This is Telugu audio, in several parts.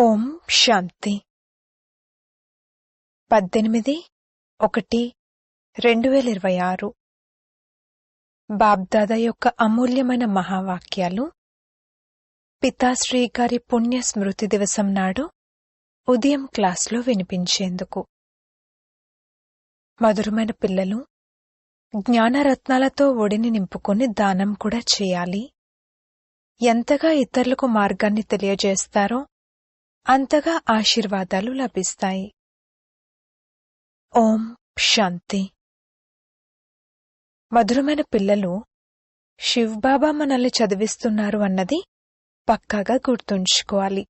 ఓం శాంతి 18/1/2026 బాబ్దాదా యొక్క అమూల్యమైన మహావాక్యాలు పితాశ్రీ గారి పుణ్య స్మృతి దివసం నాడు ఉదయం క్లాస్లో వినిపించేందుకు. మధురమైన పిల్లలు, జ్ఞానరత్నాలతో ఒడిని నింపుకొని దానం కూడా చేయాలి. ఎంతగా ఇతరులకు మార్గాన్ని తెలియజేస్తారో అంతగా ఆశీర్వాదాలు లభిస్తాయి. ఓం శాంతి. మధురమైన పిల్లలు, శివ్బాబా మనల్ని చదివిస్తున్నారు అన్నది పక్కాగా గుర్తుంచుకోవాలి.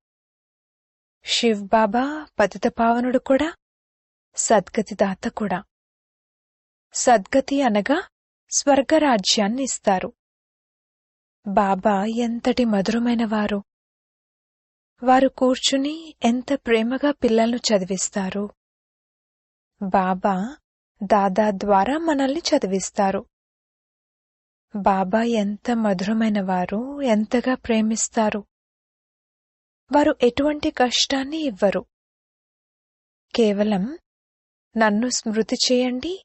శివ్బాబా పతితపావనుడు కూడా, సద్గతిదాత కూడా. సద్గతి అనగా స్వర్గరాజ్యాన్ని ఇస్తారు. బాబా ఎంతటి మధురమైనవారు! వారు కూర్చుని ఎంత ప్రేమగా పిల్లలను చదివిస్తారు. బాబా దాదా ద్వారా మనల్ని చదివిస్తారు. బాబా ఎంత మధురమైనవారు, ఎంతగా ప్రేమిస్తారు. వారు ఎటువంటి కష్టాన్ని ఇవ్వరు. కేవలం నన్ను స్మృతి చేయండి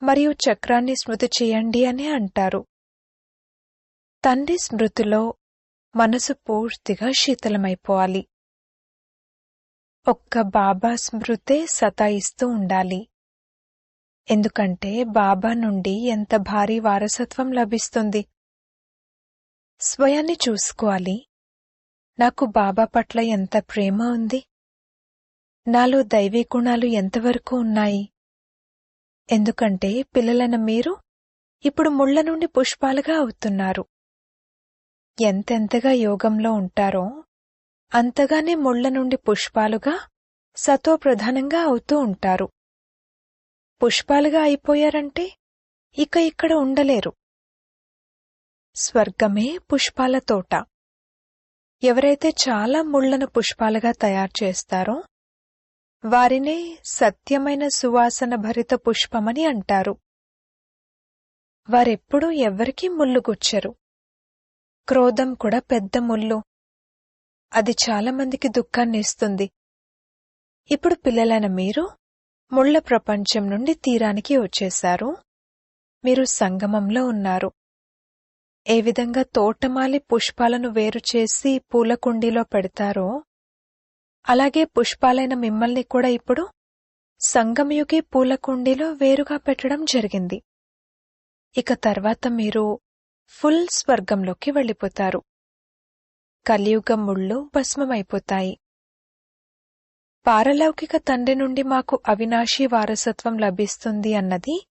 మరియు చక్రాన్ని స్మృతి చేయండి అని అంటారు. తండ్రి స్మృతిలో మనసు పూర్తిగా శీతలమైపోవాలి. ఒక్క బాబా స్మృతే సతాయిస్తూ ఉండాలి. ఎందుకంటే బాబా నుండి ఎంత భారీ వారసత్వం లభిస్తుంది. స్వయాన్ని చూసుకోవాలి. నాకు బాబా పట్ల ఎంత ప్రేమ ఉంది, నాలో దైవీ గుణాలు ఎంతవరకు ఉన్నాయి. ఎందుకంటే పిల్లలైన మీరు ఇప్పుడు ముళ్ల నుండి పుష్పాలుగా అవుతున్నారు. ఎంతెంతగా యోగంలో ఉంటారో అంతగానే ముళ్ల నుండి పుష్పాలుగా సతోప్రధానంగా అవుతూ ఉంటారు. పుష్పాలుగా అయిపోయారంటే ఇక ఇక్కడ ఉండలేరు. స్వర్గమే పుష్పాల తోట. ఎవరైతే చాలా ముళ్లను పుష్పాలుగా తయారు చేస్తారో వారినే సత్యమైన సువాసన భరిత పుష్పమని అంటారు. వారెప్పుడూ ఎవ్వరికీ ముళ్ళు గుచ్చరు. క్రోధం కూడా పెద్ద ముళ్ళు. అది చాలా మందికి దుఃఖాన్ని ఇస్తుంది. ఇప్పుడు పిల్లలైన మీరు ముళ్ల ప్రపంచం నుండి తీరానికి వచ్చేశారు. మీరు సంగమంలో ఉన్నారు. ఏ విధంగా తోటమాలి పుష్పాలను వేరుచేసి పూలకుండీలో పెడతారో అలాగే పుష్పాలైన మిమ్మల్ని కూడా ఇప్పుడు సంగమయుగి పూలకుండీలో వేరుగా పెట్టడం జరిగింది. ఇక తర్వాత మీరు ఫుల్ స్వర్గంలోకి వెళ్ళిపోతారు. కలియుగ ముళ్ళు భస్మమైపోతాయి. పారలౌకిక తండ్రి నుండి మాకు అవినాశీ వారసత్వం లభిస్తుంది అన్నది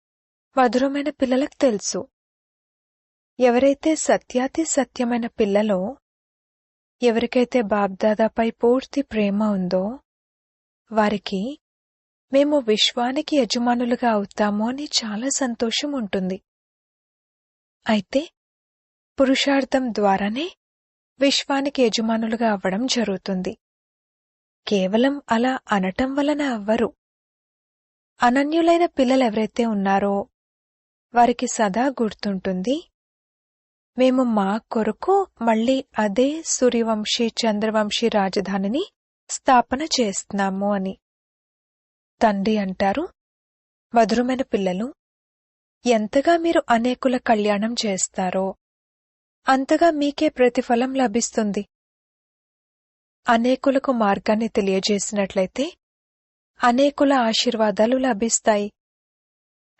మధురమైన పిల్లలకు తెలుసు. ఎవరైతే సత్యాతి సత్యమైన పిల్లలో, ఎవరికైతే బాబ్దాదాపై పూర్తి ప్రేమ ఉందో వారికి మేము విశ్వానికి యజమానులుగా అవుతాము అని చాలా సంతోషం ఉంటుంది. అయితే పురుషార్థం ద్వారానే విశ్వానికి యజమానులుగా అవ్వడం జరుగుతుంది. కేవలం అలా అనటం వలన అవ్వరు. అనన్యులైన పిల్లలెవరైతే ఉన్నారో వారికి సదా గుర్తుంటుంది, మేము మా కొరకు మళ్లీ అదే సూర్యవంశీ చంద్రవంశీ రాజధానిని స్థాపన చేస్తున్నాము అని. తండ్రి అంటారు, మధురమైన పిల్లలు, ఎంతగా మీరు అనేకుల కళ్యాణం చేస్తారో అంతగా మీకే ప్రతిఫలం లభిస్తుంది. అనేకులకు మార్గాన్ని తెలియజేసినట్లయితే అనేకుల ఆశీర్వాదాలు లభిస్తాయి.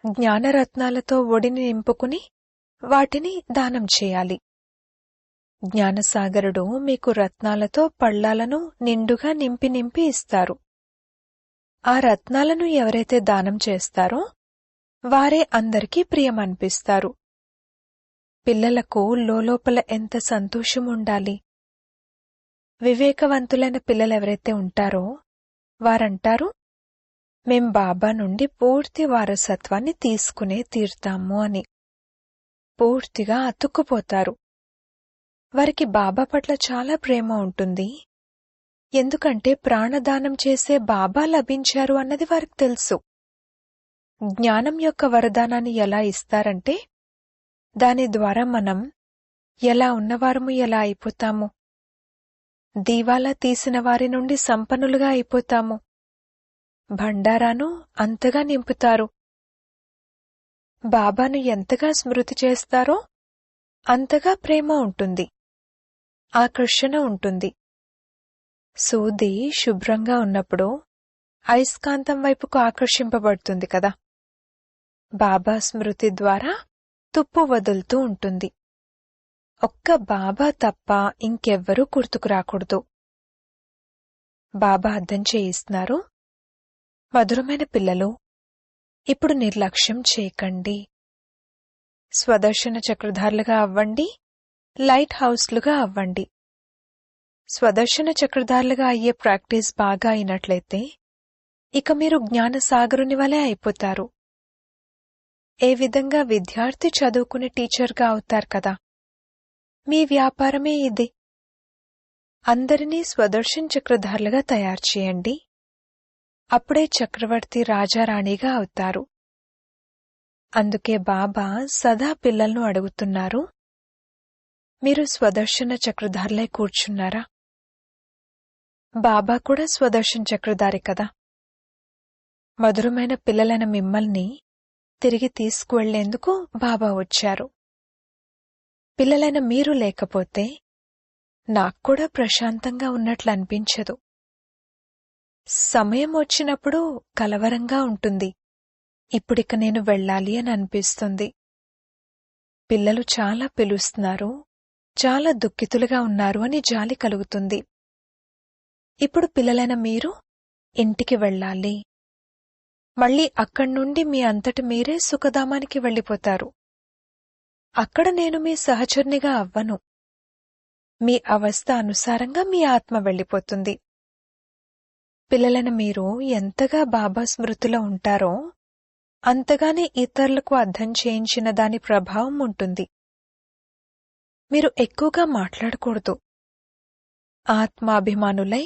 జ్ఞానరత్నాలతో ఒడిని నింపుకుని వాటిని దానం చేయాలి. జ్ఞానసాగరుడు మీకు రత్నాలతో పళ్ళాలను నిండుగా నింపి నింపి ఇస్తారు. ఆ రత్నాలను ఎవరైతే దానం చేస్తారో వారే అందరికీ ప్రియమనిపిస్తారు. పిల్లలకు లోలోపల ఎంత సంతోషం ఉండాలి. వివేకవంతులైన పిల్లలెవరైతే ఉంటారో వారంటారు, మేం బాబా నుండి పూర్తి వారసత్వాన్ని తీసుకునే తీరుతాము అని. పూర్తిగా అతుక్కుపోతారు. వారికి బాబా పట్ల చాలా ప్రేమ ఉంటుంది. ఎందుకంటే ప్రాణదానం చేసే బాబా లభించారు అన్నది వారికి తెలుసు. జ్ఞానం యొక్క వరదానాన్ని ఎలా ఇస్తారంటే దాని ద్వారా మనం ఎలా ఉన్నవారము ఎలా అయిపోతాము. దీవాలా తీసిన వారి నుండి సంపన్నులుగా అయిపోతాము. భండారాను అంతగా నింపుతారు. బాబాను ఎంతగా స్మృతి చేస్తారో అంతగా ప్రేమ ఉంటుంది, ఆకర్షణ ఉంటుంది. సూది శుభ్రంగా ఉన్నప్పుడు అయస్కాంతం వైపుకు ఆకర్షింపబడుతుంది కదా. బాబా స్మృతి ద్వారా తుప్పు వదులుతూ ఉంటుంది. ఒక్క బాబా తప్ప ఇంకెవ్వరూ గుర్తుకు రాకూడదు. బాబా అర్థం చేయిస్తున్నారు, మధురమైన పిల్లలు, ఇప్పుడు నిర్లక్ష్యం చేయకండి. స్వదర్శన చక్రధారులుగా అవ్వండి, లైట్ హౌస్లుగా అవ్వండి. స్వదర్శన చక్రధారులుగా అయ్యే ప్రాక్టీస్ బాగా అయినట్లయితే ఇక మీరు జ్ఞానసాగరుని వలె అయిపోతారు. ఏ విధంగా విద్యార్థి చదువుకునే టీచర్గా అవుతారు కదా. మీ వ్యాపారమే ఇది. అందరినీ స్వదర్శన్ చక్రధారులుగా తయారు చేయండి. అప్పుడే చక్రవర్తి రాజారాణిగా అవుతారు. అందుకే బాబా సదా పిల్లలను అడుగుతున్నారు, మీరు స్వదర్శన చక్రధారులై కూర్చున్నారా? బాబా కూడా స్వదర్శన్ చక్రధారి కదా. మధురమైన పిల్లలైన మిమ్మల్ని తిరిగి తీసుకువెళ్లేందుకు బాబా వచ్చారు. పిల్లలైన మీరు లేకపోతే నాక్కూడా ప్రశాంతంగా ఉన్నట్లు అనిపించదు. సమయం వచ్చినప్పుడు కలవరంగా ఉంటుంది. ఇప్పుడిక నేను వెళ్ళాలి అని అనిపిస్తుంది. పిల్లలు చాలా పిలుస్తున్నారు, చాలా దుఃఖితులుగా ఉన్నారు అని జాలి కలుగుతుంది. ఇప్పుడు పిల్లలైన మీరు ఇంటికి వెళ్ళాలి. మళ్ళీ అక్కడ్నుండి మీ అంతటి మీరే సుఖధామానికి వెళ్ళిపోతారు. అక్కడ నేను మీ సహచరునిగా అవ్వను. మీ అవస్థ అనుసారంగా మీ ఆత్మ వెళ్ళిపోతుంది. పిల్లలైన మీరు ఎంతగా బాబా స్మృతిలో ఉంటారో అంతగానే ఇతరులకు అర్థం చేయించిన దాని ప్రభావం ఉంటుంది. మీరు ఎక్కువగా మాట్లాడకూడదు. ఆత్మాభిమానులై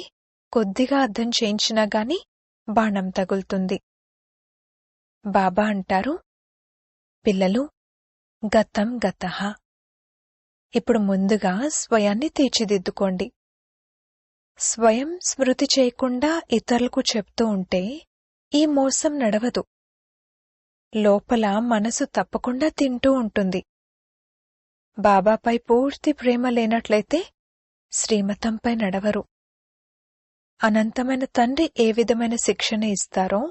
కొద్దిగా అర్థం చేయించినా గాని బాణం తగులుతుంది. బాబా అంటారు, పిల్లలు, గతం గతః. ఇప్పుడు ముందుగా స్వయాన్ని తీర్చిదిద్దుకోండి. స్వయం స్మృతి చేయకుండా ఇతరులకు చెప్తూ ఉంటే ఈ మోసం నడవదు. లోపల మనసు తప్పకుండా తింటూ ఉంటుంది. బాబాపై పూర్తి ప్రేమ లేనట్లయితే శ్రీమతంపై నడవరు. అనంతమైన తండ్రి ఏ విధమైన శిక్షణ ఇస్తారో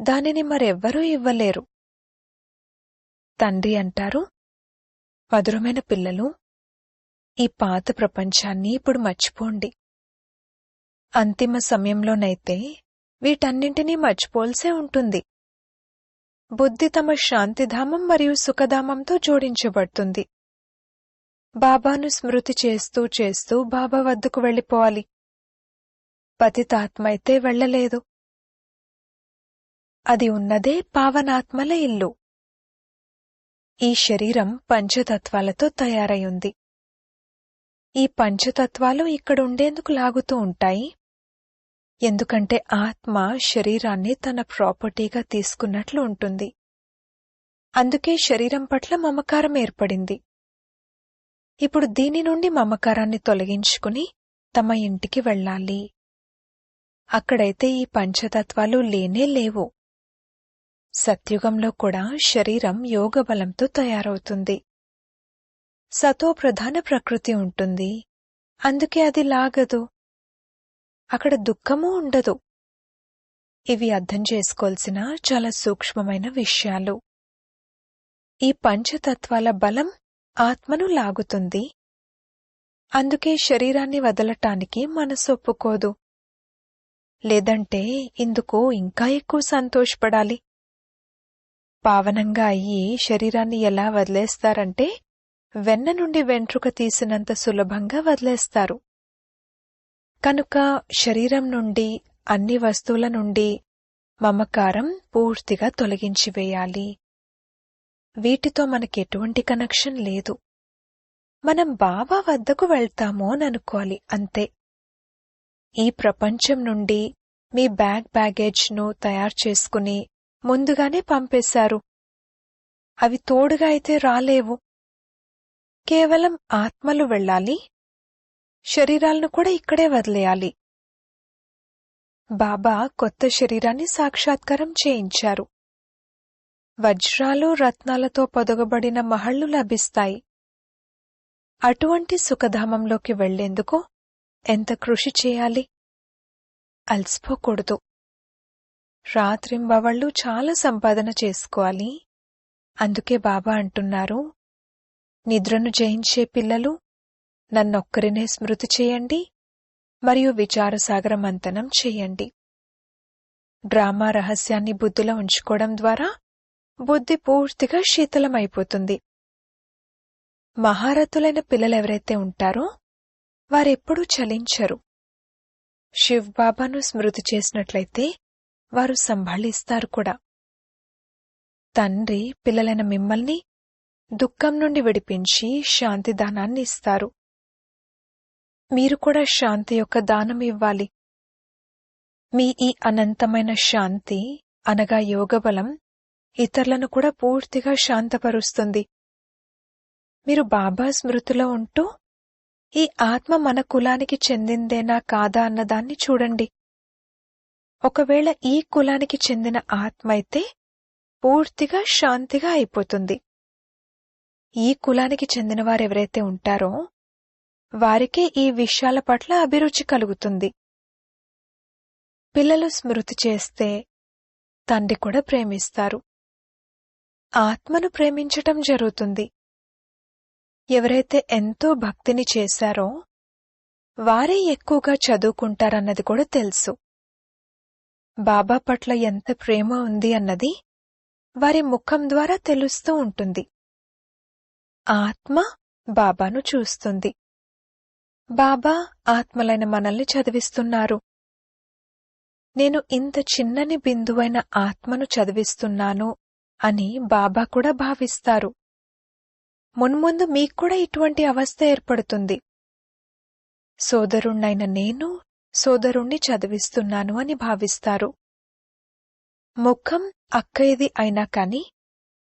దానిని మరెవ్వరూ ఇవ్వలేరు. తండ్రి అంటారు, మధురమైన పిల్లలు, ఈ పాత ప్రపంచాన్ని ఇప్పుడు మర్చిపోండి. అంతిమ సమయంలోనైతే వీటన్నింటినీ మర్చిపోల్సే ఉంటుంది. బుద్ధి తమ శాంతిధామం మరియు సుఖధామంతో జోడించబడుతుంది. బాబాను స్మృతి చేస్తూ చేస్తూ బాబా వద్దకు వెళ్ళిపోవాలి. పతితాత్మ అయితే వెళ్లలేదు. అది ఉన్నదే పావనాత్మల ఇల్లు. ఈ శరీరం పంచతత్వాలతో తయారయుంది. ఈ పంచతత్వాలు ఇక్కడుండేందుకు లాగుతూ ఉంటాయి. ఎందుకంటే ఆత్మ శరీరాన్ని తన ప్రాపర్టీగా తీసుకున్నట్లు ఉంటుంది. అందుకే శరీరం పట్ల మమకారం ఏర్పడింది. ఇప్పుడు దీని నుండి మమకారాన్ని తొలగించుకుని తమ ఇంటికి వెళ్ళాలి. అక్కడైతే ఈ పంచతత్వాలు లేనే లేవు. సత్యుగంలో కూడా శరీరం యోగబలంతో తయారవుతుంది. సతో ప్రధాన ప్రకృతి ఉంటుంది. అందుకే అది లాగదు. అక్కడ దుఃఖమూ ఉండదు. ఇవి అర్థం చేసుకోవాల్సిన చాలా సూక్ష్మమైన విషయాలు. ఈ పంచతత్వాల బలం ఆత్మను లాగుతుంది. అందుకే శరీరాన్ని వదలటానికి మనసు ఒప్పుకోదు. లేదంటే ఇందుకు ఇంకా ఎక్కువ సంతోషపడాలి. పావనంగా అయ్యి శరీరాన్ని ఎలా వదిలేస్తారంటే వెన్న నుండి వెంట్రుక తీసినంత సులభంగా వదిలేస్తారు. కనుక శరీరం నుండి, అన్ని వస్తువుల నుండి మమకారం పూర్తిగా తొలగించివేయాలి. వీటితో మనకెటువంటి కనెక్షన్ లేదు. మనం బాబా వద్దకు వెళ్తాము అని అనుకోవాలి, అంతే. ఈ ప్రపంచం నుండి మీ బ్యాగేజ్ను తయారు చేసుకుని ముందుగానే పంపేశారు. అవి తోడుగా అయితే రాలేవు. కేవలం ఆత్మలు వెళ్ళాలి. శరీరాలను కూడా ఇక్కడే వదిలేయాలి. బాబా కొత్త శరీరాన్ని సాక్షాత్కారం చేయించారు. వజ్రాలు రత్నాలతో పొదగబడిన మహళ్లు లభిస్తాయి. అటువంటి సుఖధామంలోకి వెళ్లేందుకు ఎంత కృషి చేయాలి? అలసిపోకూడదు. రాత్రింబవళ్లు చాలా సంపాదన చేసుకోవాలి. అందుకే బాబా అంటున్నారు, నిద్రను జయించే పిల్లలు నన్నొక్కరినే స్మృతి చేయండి మరియు విచారసాగర మంథనం చేయండి. డ్రామా రహస్యాన్ని బుద్ధిలో ఉంచుకోవడం ద్వారా బుద్ధి పూర్తిగా శీతలమైపోతుంది. మహారథులైన పిల్లలెవరైతే ఉంటారో వారెప్పుడూ చలించరు. శివ్ బాబాను స్మృతి చేసినట్లయితే వారు సంభాళిస్తారు కూడా. తండ్రి పిల్లలైన మిమ్మల్ని దుఃఖం నుండి విడిపించి శాంతి దానాన్ని ఇస్తారు. మీరు కూడా శాంతి యొక్క దానం ఇవ్వాలి. మీ ఈ అనంతమైన శాంతి అనగా యోగబలం ఇతరులను కూడా పూర్తిగా శాంతపరుస్తుంది. మీరు బాబా స్మృతిలో ఉంటూ ఈ ఆత్మ మన కులానికి చెందిందేనా కాదా అన్నదాన్ని చూడండి. ఒకవేళ ఈ కులానికి చెందిన ఆత్మ అయితే పూర్తిగా శాంతిగా అయిపోతుంది. ఈ కులానికి చెందిన వారెవరైతే ఉంటారో వారికే ఈ విషయాల పట్ల అభిరుచి కలుగుతుంది. పిల్లలు స్మృతి చేస్తే తండ్రి కూడా ప్రేమిస్తారు. ఆత్మను ప్రేమించటం జరుగుతుంది. ఎవరైతే ఎంతో భక్తిని చేశారో వారే ఎక్కువగా చదువుకుంటారన్నది కూడా తెలుసు. బాబా పట్ల ఎంత ప్రేమ ఉంది అన్నది వారి ముఖం ద్వారా తెలుస్తూ ఉంటుంది. ఆత్మ బాబాను చూస్తుంది. బాబా ఆత్మలైన మనల్ని చదివిస్తున్నారు. నేను ఇంత చిన్నని బిందువైన ఆత్మను చదివిస్తున్నాను అని బాబా కూడా భావిస్తారు. మున్ముందు మీక్కూడా ఇటువంటి అవస్థ ఏర్పడుతుంది. సోదరుణ్ణైన నేను సోదరుణ్ణి చదివిస్తున్నాను అని భావిస్తారు. ముఖం అక్కయ్యది అయినా కాని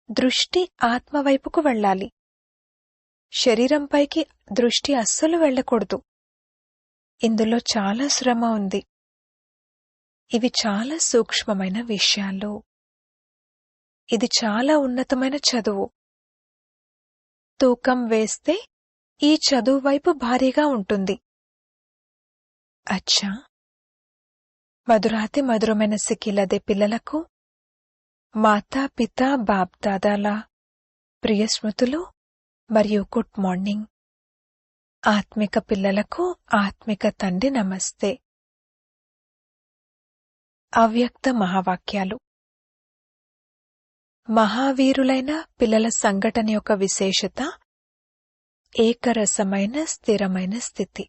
దృష్టి ఆత్మవైపుకు వెళ్ళాలి. శరీరంపైకి దృష్టి అస్సలు వెళ్ళకూడదు. ఇందులో చాలా శ్రమ ఉంది. ఇవి చాలా సూక్ష్మమైన విషయాలు. ఇది చాలా ఉన్నతమైన చదువు. తూకం వేస్తే ఈ చదువు వైపు భారీగా ఉంటుంది. అచ్చా, మధురాతి మధురమైన సిక్కిలదే పిల్లలకు మాతా పితా బాప్ దాదాల ప్రియ స్మృతులు మరియు గుడ్ మార్నింగ్. ఆత్మిక పిల్లలకు ఆత్మిక తండ్రి నమస్తే. అవ్యక్త మహావాక్యాలు. మహావీరులైన పిల్లల సంఘటన యొక్క విశేషత ఏకరసమైన స్థిరమైన స్థితి.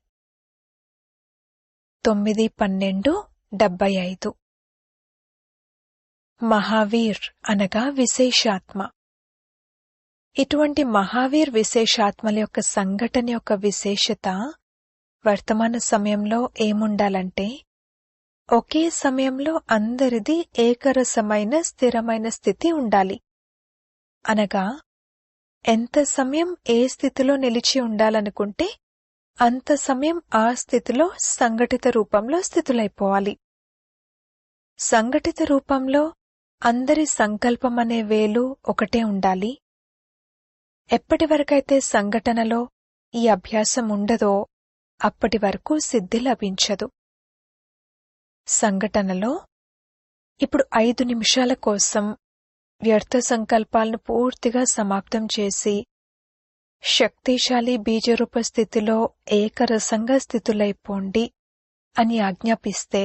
9/12/75. మహావీర్ అనగా విశేషాత్మ. ఇటువంటి మహావీర్ విశేషాత్మల యొక్క సంఘటన యొక్క విశేషత వర్తమాన సమయంలో ఏముండాలంటే ఒకే సమయంలో అందరిది ఏకరసమైన స్థిరమైన స్థితి ఉండాలి. అనగా ఎంత సమయం ఏ స్థితిలో నిలిచి ఉండాలనుకుంటే అంత సమయం ఆ స్థితిలో సంఘటిత రూపంలో స్థితులైపోవాలి. సంఘటిత రూపంలో అందరి సంకల్పమనే వేలు ఒకటే ఉండాలి. ఎప్పటి వరకైతే సంఘటనలో ఈ అభ్యాసం ఉండదో అప్పటి వరకు సిద్ధి లభించదు. సంఘటనలో ఇప్పుడు 5 నిమిషాల కోసం వ్యర్థ సంకల్పాలను పూర్తిగా సమాప్తం చేసి శక్తిశాలి బీజరూప స్థితిలో ఏకరసంగా స్థితులైపోండి అని ఆజ్ఞాపిస్తే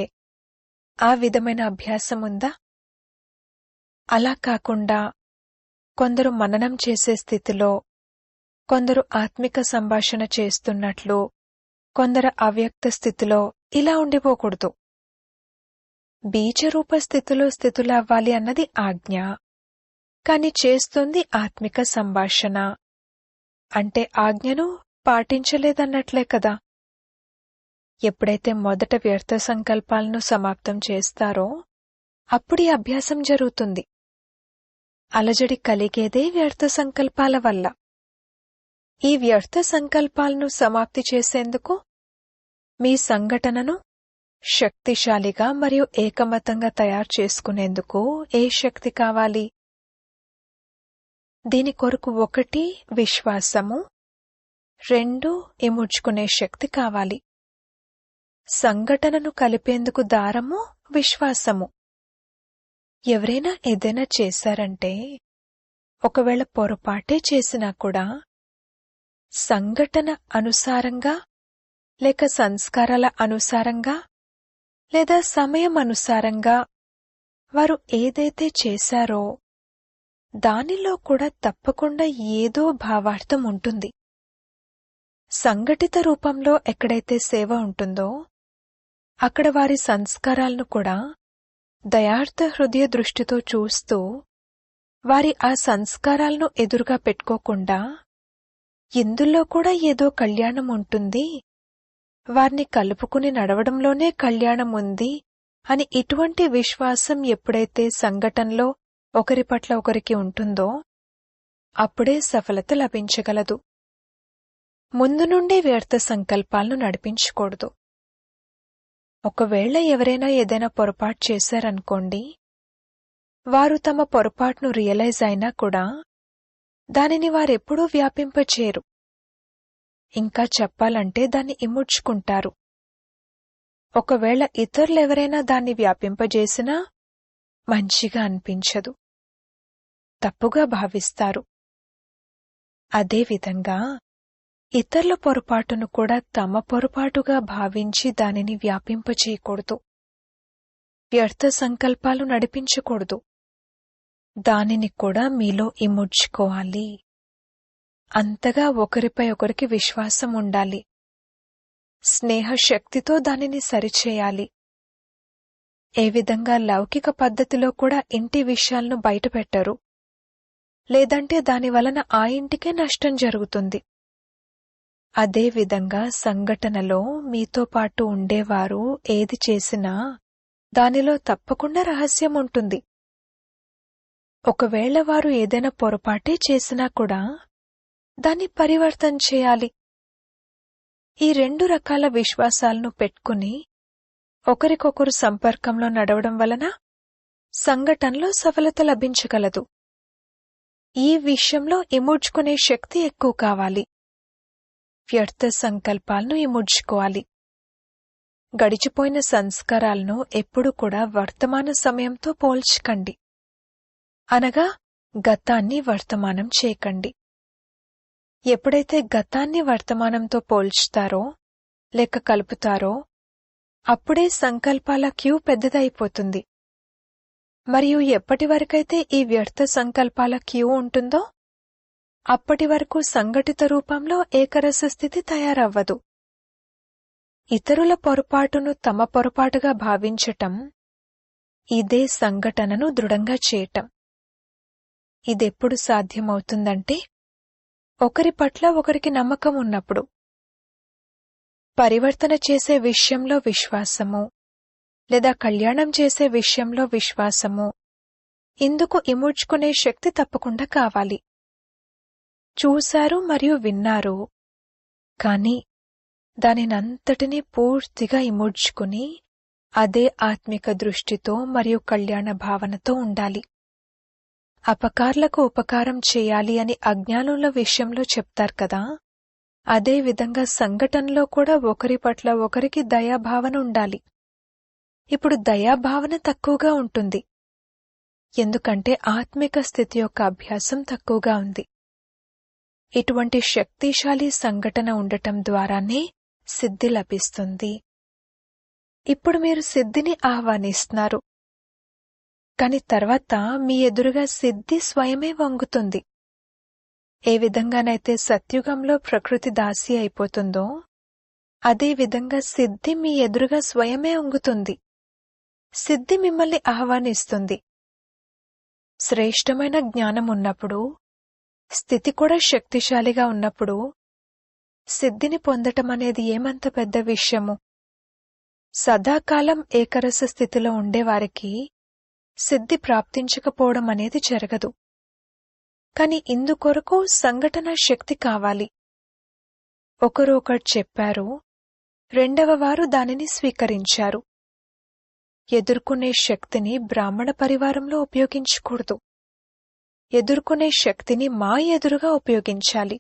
ఆ విధమైన అభ్యాసం ఉందా? అలా కాకుండా కొందరు మననం చేసే స్థితిలో, కొందరు ఆత్మిక సంభాషణ చేస్తున్నట్లు, కొందరు అవ్యక్త స్థితిలో ఇలా ఉండిపోకూడదు. బీజరూప స్థితిలో స్థితులవ్వాలి అన్నది ఆజ్ఞ. కాని చేస్తుంది ఆత్మిక సంభాషణ అంటే ఆజ్ఞను పాటించలేదన్నట్లే కదా. ఎప్పుడైతే మొదట వ్యర్థ సంకల్పాలను సమాప్తం చేస్తారో అప్పుడు ఈ అభ్యాసం జరుగుతుంది. అలజడి కలిగేదే వ్యర్థ సంకల్పాల వల్ల. ఈ వ్యర్థ సంకల్పాలను సమాప్తి చేసేందుకు మీ సంఘటనను శక్తిశాలిగా మరియు ఏకమతంగా తయారు చేసుకునేందుకు ఏ శక్తి కావాలి? దీని కొరకు 1 విశ్వాసము, 2 ఇముడ్చుకునే శక్తి కావాలి. సంఘటనను కలిపేందుకు దారము విశ్వాసము. ఎవరైనా ఏదైనా చేశారంటే, ఒకవేళ పొరపాటే చేసినా కూడా సంఘటన అనుసారంగా లేక సంస్కారాల అనుసారంగా లేదా సమయం అనుసారంగా వారు ఏదైతే చేశారో దానిలో కూడా తప్పకుండా ఏదో భావార్థం ఉంటుంది. సంఘటిత రూపంలో ఎక్కడైతే సేవ ఉంటుందో అక్కడ వారి సంస్కారాలను కూడా దయార్థ హృదయ దృష్టితో చూస్తూ వారి ఆ సంస్కారాలను ఎదురుగా పెట్టుకోకుండా ఇందులో కూడా ఏదో కళ్యాణం ఉంటుంది, వారిని కలుపుకుని నడవడంలోనే కళ్యాణం ఉంది అని ఇటువంటి విశ్వాసం ఎప్పుడైతే సంఘటనలో ఒకరి పట్ల ఒకరికి ఉంటుందో అప్పుడే సఫలత లభించగలదు. ముందు నుండి వ్యర్థ సంకల్పాలను నడిపించకూడదు. ఒకవేళ ఎవరైనా ఏదైనా పొరపాటు చేశారనుకోండి, వారు తమ పొరపాటును రియలైజ్ అయినా కూడా దానిని వారెప్పుడూ వ్యాపింపచేయరు. ఇంకా చెప్పాలంటే దాన్ని ఇముడ్చుకుంటారు. ఒకవేళ ఇతరులెవరైనా దాన్ని వ్యాపింపజేసినా మంచిగా అనిపించదు, తప్పుగా భావిస్తారు. అదేవిధంగా ఇతరుల పొరపాటును కూడా తమ పొరపాటుగా భావించి దానిని వ్యాపింపచేయకూడదు. వ్యర్థ సంకల్పాలు నడిపించకూడదు. దానిని కూడా మీలో ఇముడ్చుకోవాలి. అంతగా ఒకరిపై ఒకరికి విశ్వాసం ఉండాలి. స్నేహ శక్తితో దానిని సరిచేయాలి. ఏ విధంగా లౌకిక పద్ధతిలో కూడా ఇంటి విషయాలను బయటపెట్టరు, లేదంటే దానివలన ఆ ఇంటికే నష్టం జరుగుతుంది. అదేవిధంగా సంఘటనలో మీతో పాటు ఉండేవారు ఏది చేసినా దానిలో తప్పకుండా రహస్యం ఉంటుంది. ఒకవేళ వారు ఏదైనా పొరపాటే చేసినా కూడా దాన్ని పరివర్తన చేయాలి. ఈ 2 రకాల విశ్వాసాలను పెట్టుకుని ఒకరికొకరు సంపర్కంలో నడవడం వలన సంఘటనలో సఫలత లభించగలదు. ఈ విషయంలో ఇముడ్చుకునే శక్తి ఎక్కువ కావాలి. వ్యర్థ సంకల్పాలను ఇముడ్చుకోవాలి. గడిచిపోయిన సంస్కారాలను ఎప్పుడు కూడా వర్తమాన సమయంతో పోల్చకండి. అనగా గతాన్ని వర్తమానం చేయకండి. ఎప్పుడైతే గతాన్ని వర్తమానంతో పోల్చుతారో లేక కలుపుతారో అప్పుడే సంకల్పాల క్యూ పెద్దదైపోతుంది. మరియు ఎప్పటి వరకైతే ఈ వ్యర్థ సంకల్పాల క్యూ ఉంటుందో అప్పటి వరకు సంఘటిత రూపంలో ఏకరస స్థితి తయారవ్వదు. ఇతరుల పొరపాటును తమ పొరపాటుగా భావించటం ఇదే సంఘటనను దృఢంగా చేయటం. ఇదెప్పుడు సాధ్యమవుతుందంటే ఒకరి పట్ల ఒకరికి నమ్మకం ఉన్నప్పుడు. పరివర్తన చేసే విషయంలో విశ్వాసము లేదా కళ్యాణం చేసే విషయంలో విశ్వాసము, ఇందుకు ఇముడ్చుకునే శక్తి తప్పకుండా కావాలి. చూశారు మరియు విన్నారు, కాని దానినంతటినీ పూర్తిగా ఇముడ్చుకుని అదే ఆత్మిక దృష్టితో మరియు కళ్యాణ భావనతో ఉండాలి. అపకార్లకు ఉపకారం చేయాలి అని అజ్ఞానుల విషయంలో చెప్తారు కదా, అదే విధంగా సంఘటనలో కూడా ఒకరి పట్ల ఒకరికి దయాభావన ఉండాలి. ఇప్పుడు దయాభావన తక్కువగా ఉంటుంది, ఎందుకంటే ఆత్మిక స్థితి యొక్క అభ్యాసం తక్కువగా ఉంది. ఇటువంటి శక్తిశాలి సంఘటన ఉండటం ద్వారానే సిద్ధి లభిస్తుంది. ఇప్పుడు మీరు సిద్ధిని ఆహ్వానిస్తున్నారు, కాని తర్వాత మీ ఎదురుగా సిద్ధి స్వయమే వంగుతుంది. ఏ విధంగానైతే సత్యుగంలో ప్రకృతి దాసి అయిపోతుందో అదే విధంగా సిద్ధి మీ ఎదురుగా స్వయమే వంగుతుంది. సిద్ధి మిమ్మల్ని ఆహ్వానిస్తుంది. శ్రేష్టమైన జ్ఞానం ఉన్నప్పుడు, స్థితి కూడా శక్తిశాలిగా ఉన్నప్పుడు సిద్ధిని పొందటం అనేది ఏమంత పెద్ద విషయము. సదాకాలం ఏకరస స్థితిలో ఉండేవారికి సిద్ధి ప్రాప్తించకపోవడం అనేది జరగదు. కాని ఇందుకొరకు సంఘటన శక్తి కావాలి. ఒకరు ఒకటి చెప్పారు, రెండవ వారు దానిని స్వీకరించారు. ఎదుర్కొనే శక్తిని బ్రాహ్మణ పరివారంలో ఉపయోగించకూడదు. ఎదుర్కొనే శక్తిని మా ఎదురుగా ఉపయోగించాలి.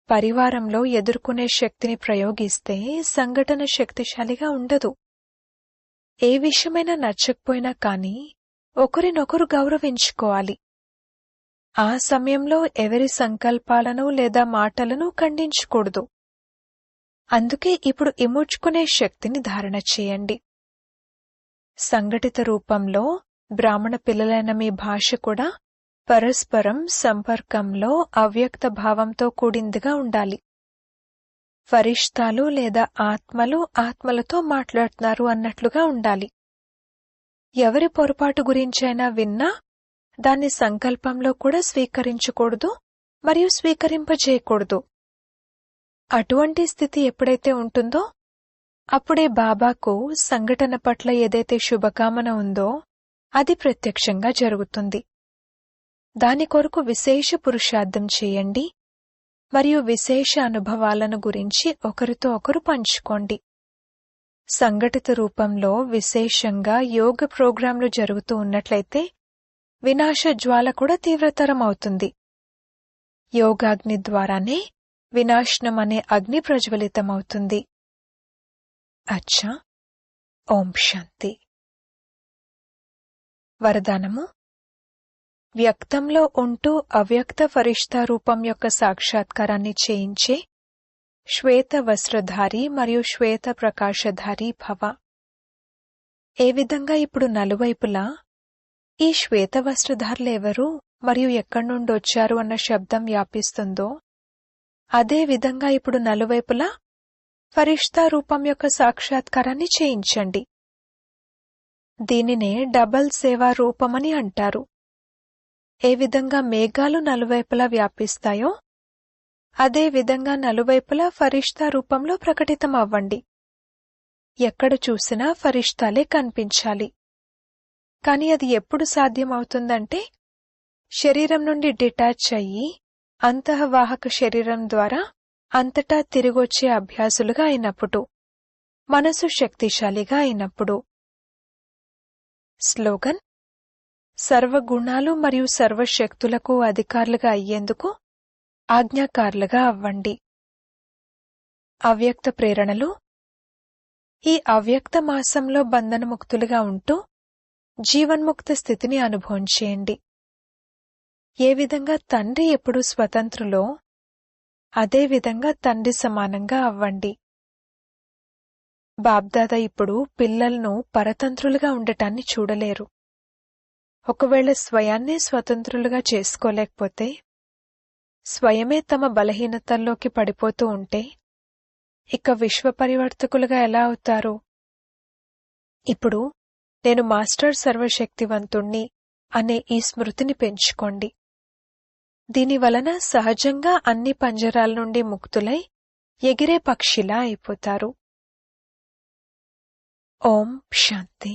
పరివారంలో ఎదుర్కొనే శక్తిని ప్రయోగిస్తే సంఘటన శక్తిశాలిగా ఉండదు. ఏ విషయమైనా నచ్చకపోయినా కానీ ఒకరినొకరు గౌరవించుకోవాలి. ఆ సమయంలో ఎవరి సంకల్పాలను లేదా మాటలను ఖండించకూడదు. అందుకే ఇప్పుడు ఇముడ్చుకునే శక్తిని ధారణ చేయండి. సంఘటిత రూపంలో బ్రాహ్మణ పిల్లలైన మీ భాష కూడా పరస్పరం సంపర్కంలో అవ్యక్త భావంతో కూడిందిగా ఉండాలి. ఫరిష్తాలు లేదా ఆత్మలు ఆత్మలతో మాట్లాడుతున్నారు అన్నట్లుగా ఉండాలి. ఎవరి పొరపాటు గురించైనా విన్నా దాన్ని సంకల్పంలో కూడా స్వీకరించకూడదు మరియు స్వీకరింపజేయకూడదు. అటువంటి స్థితి ఎప్పుడైతే ఉంటుందో అప్పుడే బాబాకు సంఘటన పట్ల ఏదైతే శుభకామన ఉందో అది ప్రత్యక్షంగా జరుగుతుంది. దాని కొరకు విశేష పురుషార్థం చేయండి మరియు విశేష అనుభవాలను గురించి ఒకరితో ఒకరు పంచుకోండి. సంఘటిత రూపంలో విశేషంగా యోగ ప్రోగ్రాంలు జరుగుతూ ఉన్నట్లయితే వినాశ జ్వాల కూడా తీవ్రతరం అవుతుంది. యోగాగ్ని ద్వారానే వినాశనం అనే అగ్ని ప్రజ్వలితమవుతుంది. అచ్చా, ఓం శాంతి. వరదానము: వ్యక్తంలో ఉంటూ అవ్యక్త ఫరిష్తా రూపం యొక్క సాక్షాత్కారాన్ని చేయించే శ్వేత వస్త్రధారి మరియు శ్వేత ప్రకాశధారి భవ. ఏ విధంగా ఇప్పుడు నలువైపులా ఈ శ్వేత వస్త్రధారులెవరు మరియు ఎక్కడి నుండి వచ్చారు అన్న శబ్దం వ్యాపిస్తుందో అదే విధంగా ఇప్పుడు నలువైపులా ఫరిష్తా రూపం యొక్క సాక్షాత్కారాన్ని చేయించండి. దీనినే డబల్ సేవా రూపమని అంటారు. ఏ విధంగా మేఘాలు నలువైపులా వ్యాపిస్తాయో అదే విధంగా నలువైపులా ఫరిష్తా రూపంలో ప్రకటితం అవ్వండి. ఎక్కడ చూసినా ఫరిష్తాలే కనిపించాలి. కాని అది ఎప్పుడు సాధ్యమవుతుందంటే శరీరం నుండి డిటాచ్ అయ్యి అంతఃవాహక శరీరం ద్వారా అంతటా తిరిగొచ్చే అభ్యాసులుగా అయినప్పుడు, మనసు శక్తిశాలిగా అయినప్పుడు. స్లోగన్: సర్వగుణాలు మరియు సర్వశక్తులకు అధికారులుగా అయ్యేందుకు ఆజ్ఞాకారులుగా అవ్వండి. అవ్యక్త ప్రేరణలు: ఈ అవ్యక్త మాసంలో బంధనముక్తులుగా ఉంటూ జీవన్ముక్త స్థితిని అనుభవం చేయండి. ఏ విధంగా తండ్రి ఎప్పుడు స్వతంత్రులో అదేవిధంగా తండ్రి సమానంగా అవ్వండి. బాబ్దాదా ఇప్పుడు పిల్లలను పరతంత్రులుగా ఉండటాన్ని చూడలేరు. ఒకవేళ స్వయాన్నే స్వతంత్రులుగా చేసుకోలేకపోతే, స్వయమే తమ బలహీనతల్లోకి పడిపోతూ ఉంటే ఇక విశ్వపరివర్తకులుగా ఎలా అవుతారు? ఇప్పుడు నేను మాస్టర్ సర్వశక్తివంతుణ్ణి అనే ఈ స్మృతిని పెంచుకోండి. దీనివలన సహజంగా అన్ని పంజరాల నుండి ముక్తులై ఎగిరే పక్షిలా అయిపోతారు. ఓం శాంతి.